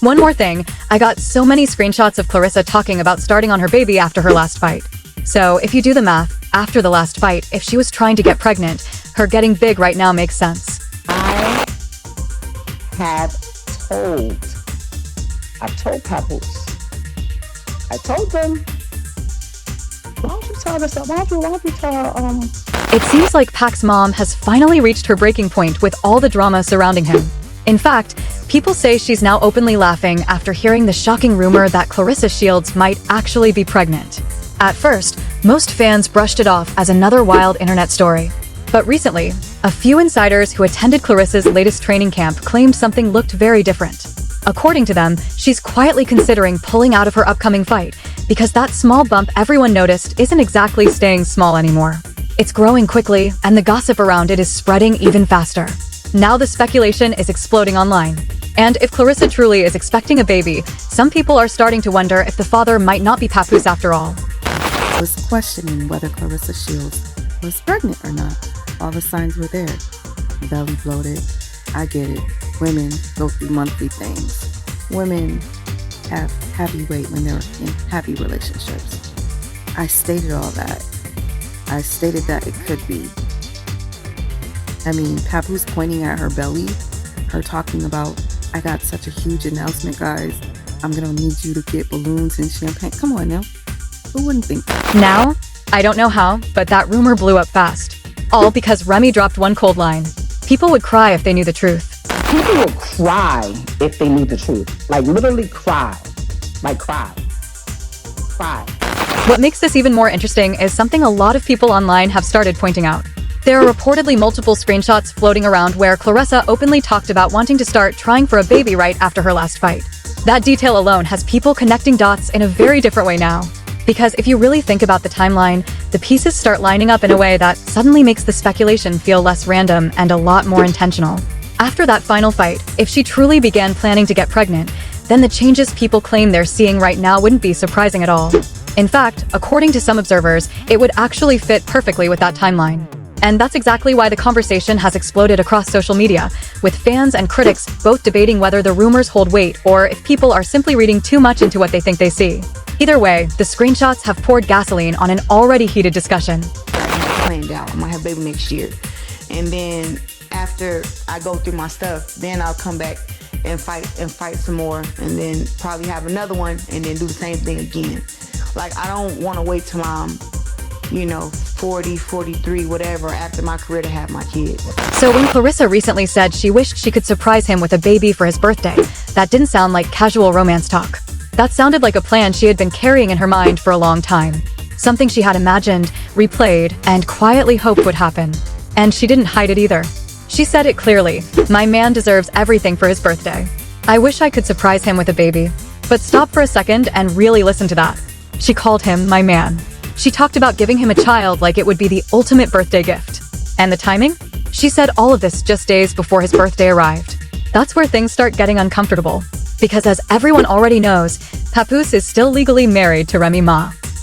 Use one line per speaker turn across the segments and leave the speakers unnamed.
One more thing, I got so many screenshots of Claressa talking about starting on her baby after her last fight. So if you do the math, after the last fight, if she was trying to get pregnant, her getting big right now makes sense.
I have told Papoose. I told them, why don't you tell us, why don't you tell
It seems like Pac's mom has finally reached her breaking point with all the drama surrounding him. In fact, people say she's now openly laughing after hearing the shocking rumor that Claressa Shields might actually be pregnant. At first, most fans brushed it off as another wild internet story. But recently, a few insiders who attended Claressa's latest training camp claimed something looked very different. According to them, she's quietly considering pulling out of her upcoming fight because that small bump everyone noticed isn't exactly staying small anymore. It's growing quickly, and the gossip around it is spreading even faster. Now the speculation is exploding online. And if Claressa truly is expecting a baby, some people are starting to wonder if the father might not be Papoose after all.
I was questioning whether Claressa Shields was pregnant or not. All the signs were there. Belly bloated. I get it. Women go through monthly things. Women have heavy weight when they're in heavy relationships. I stated all that. I stated that it could be. Papoose pointing at her belly, her talking about, I got such a huge announcement, guys. I'm gonna need you to get balloons and champagne. Come on now. Who wouldn't think that?
Now, I don't know how, but that rumor blew up fast. All because Remy dropped one cold line. People would cry if they knew the truth.
people would cry if they knew the truth. Like literally cry. Like cry. Cry.
What makes this even more interesting is something a lot of people online have started pointing out. There are reportedly multiple screenshots floating around where Claressa openly talked about wanting to start trying for a baby right after her last fight. That detail alone has people connecting dots in a very different way now. Because if you really think about the timeline, the pieces start lining up in a way that suddenly makes the speculation feel less random and a lot more intentional. After that final fight, if she truly began planning to get pregnant, then the changes people claim they're seeing right now wouldn't be surprising at all. In fact, according to some observers, it would actually fit perfectly with that timeline. And that's exactly why the conversation has exploded across social media, with fans and critics both debating whether the rumors hold weight or if people are simply reading too much into what they think they see. Either way, the screenshots have poured gasoline on an already heated discussion.
Planned out. I might have a baby next year. And then after I go through my stuff, then I'll come back and fight some more, and then probably have another one and then do the same thing again. Like, I don't want to wait till I'm 40, 43, whatever, after my career to have my kids.
So when Claressa recently said she wished she could surprise him with a baby for his birthday, that didn't sound like casual romance talk. That sounded like a plan she had been carrying in her mind for a long time. Something she had imagined, replayed, and quietly hoped would happen. And she didn't hide it either. She said it clearly, "My man deserves everything for his birthday. I wish I could surprise him with a baby." But stop for a second and really listen to that. She called him my man. She talked about giving him a child like it would be the ultimate birthday gift. And the timing? She said all of this just days before his birthday arrived. That's where things start getting uncomfortable. Because as everyone already knows, Papoose is still legally married to Remy.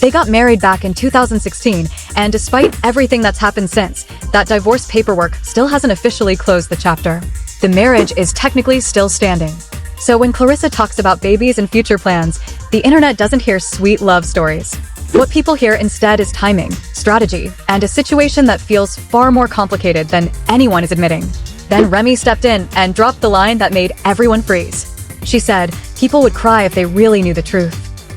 They got married back in 2016, and despite everything that's happened since, that divorce paperwork still hasn't officially closed the chapter. The marriage is technically still standing. So when Claressa talks about babies and future plans, the internet doesn't hear sweet love stories. What people hear instead is timing, strategy, and a situation that feels far more complicated than anyone is admitting. Then Remy stepped in and dropped the line that made everyone freeze. She said, people would cry if they really knew the truth.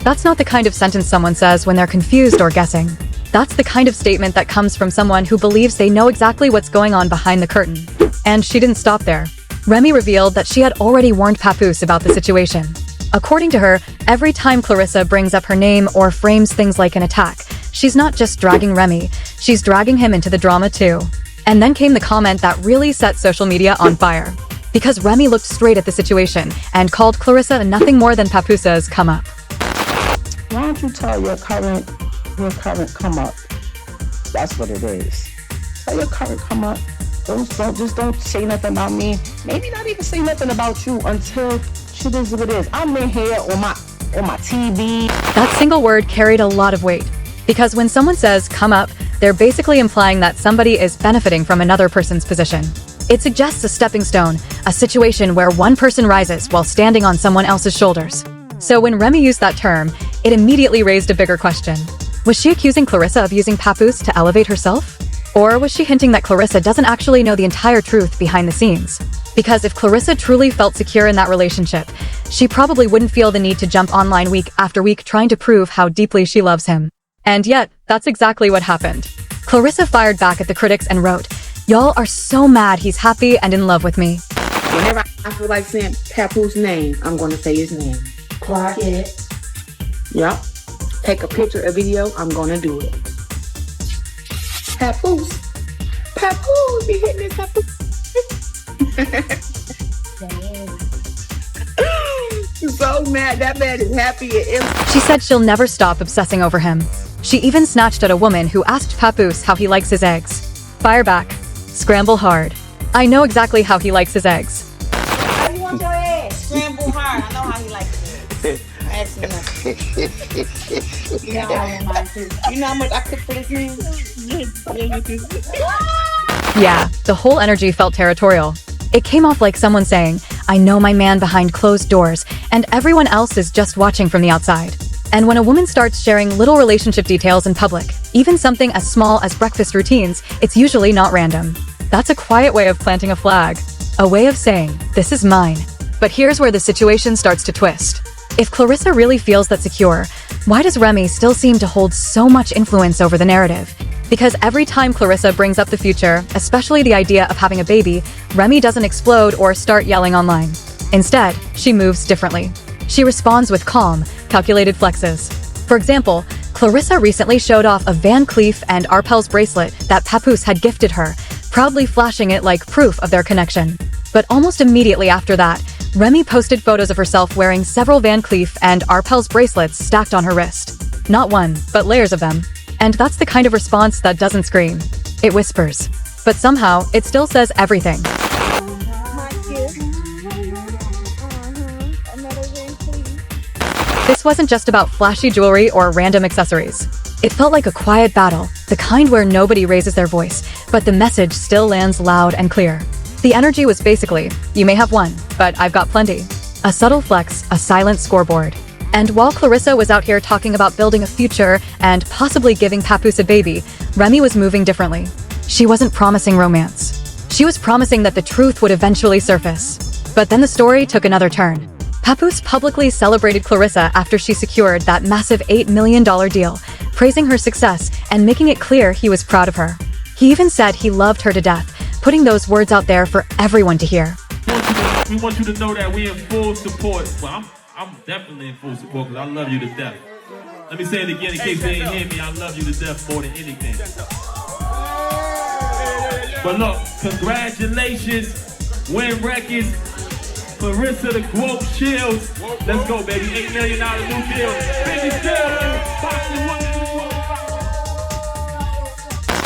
That's not the kind of sentence someone says when they're confused or guessing. That's the kind of statement that comes from someone who believes they know exactly what's going on behind the curtain. And she didn't stop there. Remy revealed that she had already warned Papoose about the situation. According to her, every time Claressa brings up her name or frames things like an attack, she's not just dragging Remy, she's dragging him into the drama too. And then came the comment that really set social media on fire. Because Remy looked straight at the situation and called Claressa nothing more than Papoose's come up.
Why don't you tell your current come up? That's what it is. Tell your current come up. Don't say nothing about me. Maybe not even say nothing about you until shit is what it is. I'm in here on my TV.
That single word carried a lot of weight. Because when someone says come up, they're basically implying that somebody is benefiting from another person's position. It suggests a stepping stone, a situation where one person rises while standing on someone else's shoulders. So when Remy used that term, it immediately raised a bigger question. Was she accusing Claressa of using Papoose to elevate herself? Or was she hinting that Claressa doesn't actually know the entire truth behind the scenes? Because if Claressa truly felt secure in that relationship, she probably wouldn't feel the need to jump online week after week trying to prove how deeply she loves him. And yet, that's exactly what happened. Claressa fired back at the critics and wrote, "Y'all are so mad he's happy and in love with me."
Whenever I feel like saying Papoose name, I'm gonna say his name.
Quiet.
Yup. Take a picture, a video, I'm gonna do it. Papoose. Papoose, be hitting this Papoose. So mad, that man is happy and
She said she'll never stop obsessing over him. She even snatched at a woman who asked Papoose how he likes his eggs. Fire back. Scramble hard. I know exactly how he likes his eggs.
How you want your eggs? Scramble hard. I know how he likes it. That's enough. You know how I want mine too. You know how much I cook for this man?
Yeah, the whole energy felt territorial. It came off like someone saying, "I know my man behind closed doors, and everyone else is just watching from the outside." And when a woman starts sharing little relationship details in public, even something as small as breakfast routines, it's usually not random. That's a quiet way of planting a flag. A way of saying, "This is mine." But here's where the situation starts to twist. If Claressa really feels that secure, why does Remy still seem to hold so much influence over the narrative? Because every time Claressa brings up the future, especially the idea of having a baby, Remy doesn't explode or start yelling online. Instead, she moves differently. She responds with calm, calculated flexes. For example, Claressa recently showed off a Van Cleef and Arpels bracelet that Papoose had gifted her, proudly flashing it like proof of their connection. But almost immediately after that, Remy posted photos of herself wearing several Van Cleef and Arpels bracelets stacked on her wrist. Not one, but layers of them. And that's the kind of response that doesn't scream. It whispers. But somehow, it still says everything. This wasn't just about flashy jewelry or random accessories. It felt like a quiet battle, the kind where nobody raises their voice, but the message still lands loud and clear. The energy was basically, "You may have one, but I've got plenty." A subtle flex, a silent scoreboard. And while Claressa was out here talking about building a future and possibly giving Papoose a baby, Remy was moving differently. She wasn't promising romance. She was promising that the truth would eventually surface. But then the story took another turn. Papoose publicly celebrated Claressa after she secured that massive $8 million deal, praising her success and making it clear he was proud of her. He even said he loved her to death, putting those words out there for everyone to hear.
We want you to know that we're in full support. Well, I'm definitely in full support because I love you to death. Let me say it again in case they ain't hear me. I love you to death more than anything. But look, congratulations, Win Records, Claressa the Quote Shields. Let's go, baby. $8 million new deal.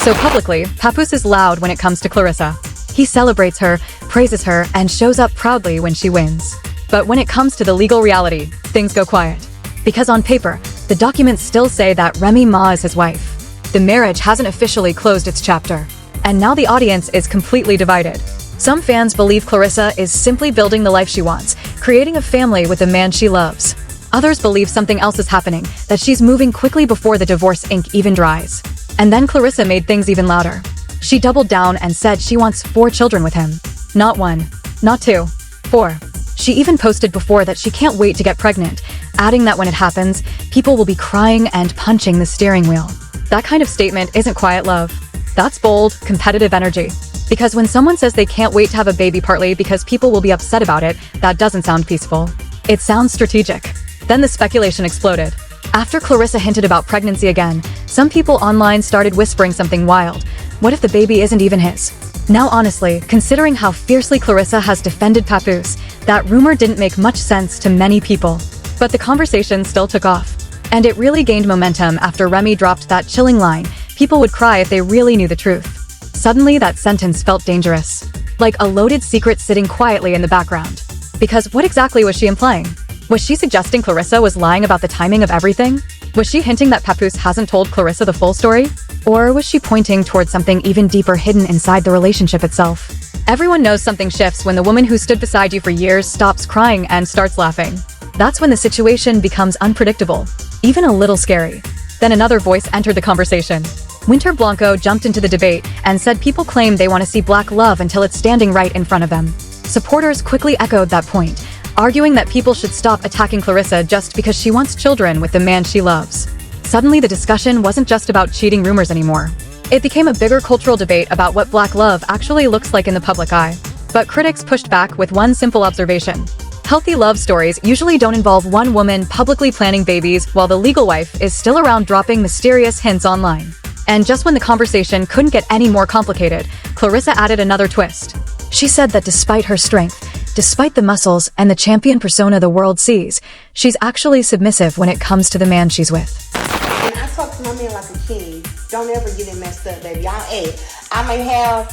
So publicly, Papoose is loud when it comes to Claressa. He celebrates her, praises her, and shows up proudly when she wins. But when it comes to the legal reality, things go quiet. Because on paper, the documents still say that Remy Ma is his wife. The marriage hasn't officially closed its chapter. And now the audience is completely divided. Some fans believe Claressa is simply building the life she wants, creating a family with the man she loves. Others believe something else is happening, that she's moving quickly before the divorce ink even dries. And then Claressa made things even louder. She doubled down and said she wants 4 children with him. Not 1, not 2, 4. She even posted before that she can't wait to get pregnant, adding that when it happens, people will be crying and punching the steering wheel. That kind of statement isn't quiet love. That's bold, competitive energy. Because when someone says they can't wait to have a baby partly because people will be upset about it, that doesn't sound peaceful. It sounds strategic. Then the speculation exploded. After Claressa hinted about pregnancy again, some people online started whispering something wild. What if the baby isn't even his? Now honestly, considering how fiercely Claressa has defended Papoose, that rumor didn't make much sense to many people. But the conversation still took off. And it really gained momentum after Remy dropped that chilling line, "People would cry if they really knew the truth." Suddenly that sentence felt dangerous. Like a loaded secret sitting quietly in the background. Because what exactly was she implying? Was she suggesting Claressa was lying about the timing of everything? Was she hinting that Papoose hasn't told Claressa the full story? Or was she pointing towards something even deeper hidden inside the relationship itself? Everyone knows something shifts when the woman who stood beside you for years stops crying and starts laughing. That's when the situation becomes unpredictable, even a little scary. Then another voice entered the conversation. Winter Blanco jumped into the debate and said people claim they want to see black love until it's standing right in front of them. Supporters quickly echoed that point, arguing that people should stop attacking Claressa just because she wants children with the man she loves. Suddenly, the discussion wasn't just about cheating rumors anymore. It became a bigger cultural debate about what black love actually looks like in the public eye. But critics pushed back with one simple observation. Healthy love stories usually don't involve one woman publicly planning babies while the legal wife is still around dropping mysterious hints online. And just when the conversation couldn't get any more complicated, Claressa added another twist. She said that despite her strength, despite the muscles and the champion persona the world sees, she's actually submissive when it comes to the man she's with.
And I talk to my man like a king. Don't ever get it messed up, baby. I may have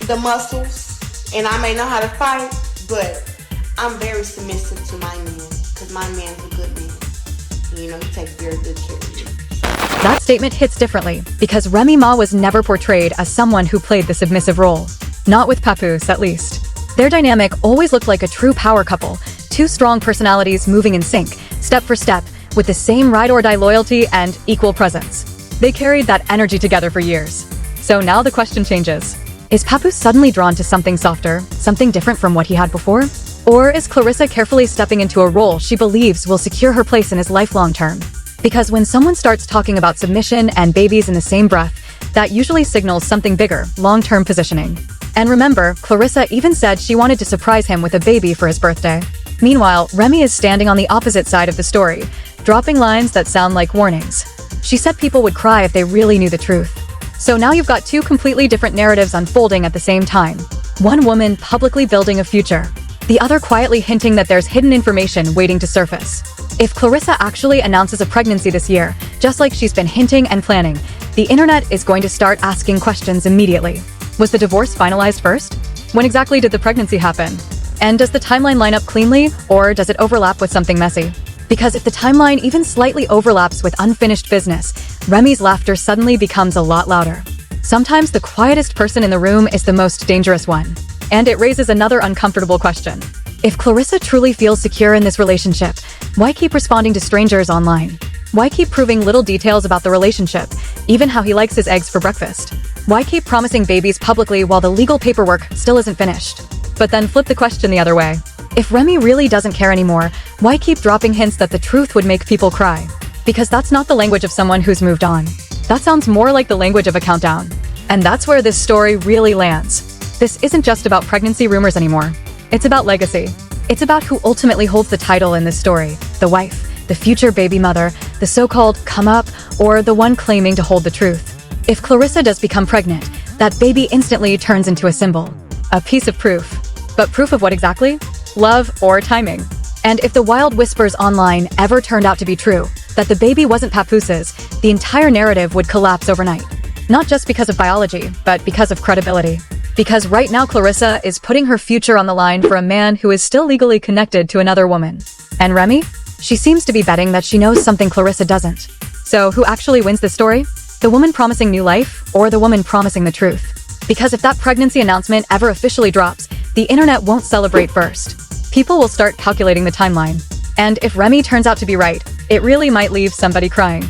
the muscles and I may know how to fight, but I'm very submissive to my man because my man's a good man. You know, he takes very good care of you.
That statement hits differently because Remy Ma was never portrayed as someone who played the submissive role. Not with Papoose, at least. Their dynamic always looked like a true power couple, two strong personalities moving in sync, step for step, with the same ride-or-die loyalty and equal presence. They carried that energy together for years. So now the question changes. Is Papoose suddenly drawn to something softer, something different from what he had before? Or is Claressa carefully stepping into a role she believes will secure her place in his life long-term? Because when someone starts talking about submission and babies in the same breath, that usually signals something bigger, long-term positioning. And remember, Claressa even said she wanted to surprise him with a baby for his birthday. Meanwhile, Remy is standing on the opposite side of the story, dropping lines that sound like warnings. She said people would cry if they really knew the truth. So now you've got two completely different narratives unfolding at the same time. One woman publicly building a future, the other quietly hinting that there's hidden information waiting to surface. If Claressa actually announces a pregnancy this year, just like she's been hinting and planning, the internet is going to start asking questions immediately. Was the divorce finalized first? When exactly did the pregnancy happen? And does the timeline line up cleanly, or does it overlap with something messy? Because if the timeline even slightly overlaps with unfinished business, Remy's laughter suddenly becomes a lot louder. Sometimes the quietest person in the room is the most dangerous one. And it raises another uncomfortable question. If Claressa truly feels secure in this relationship, why keep responding to strangers online? Why keep proving little details about the relationship, even how he likes his eggs for breakfast? Why keep promising babies publicly while the legal paperwork still isn't finished? But then flip the question the other way. If Remy really doesn't care anymore, why keep dropping hints that the truth would make people cry? Because that's not the language of someone who's moved on. That sounds more like the language of a countdown. And that's where this story really lands. This isn't just about pregnancy rumors anymore. It's about legacy. It's about who ultimately holds the title in this story, the wife, the future baby mother, the so-called come up, or the one claiming to hold the truth. If Claressa does become pregnant, that baby instantly turns into a symbol, a piece of proof. But proof of what exactly? Love or timing. And if the wild whispers online ever turned out to be true, that the baby wasn't Papoose's, the entire narrative would collapse overnight. Not just because of biology, but because of credibility. Because right now Claressa is putting her future on the line for a man who is still legally connected to another woman. And Remy? She seems to be betting that she knows something Claressa doesn't. So who actually wins this story? The woman promising new life, or the woman promising the truth? Because if that pregnancy announcement ever officially drops, the internet won't celebrate first. People will start calculating the timeline. And if Remy turns out to be right, it really might leave somebody crying.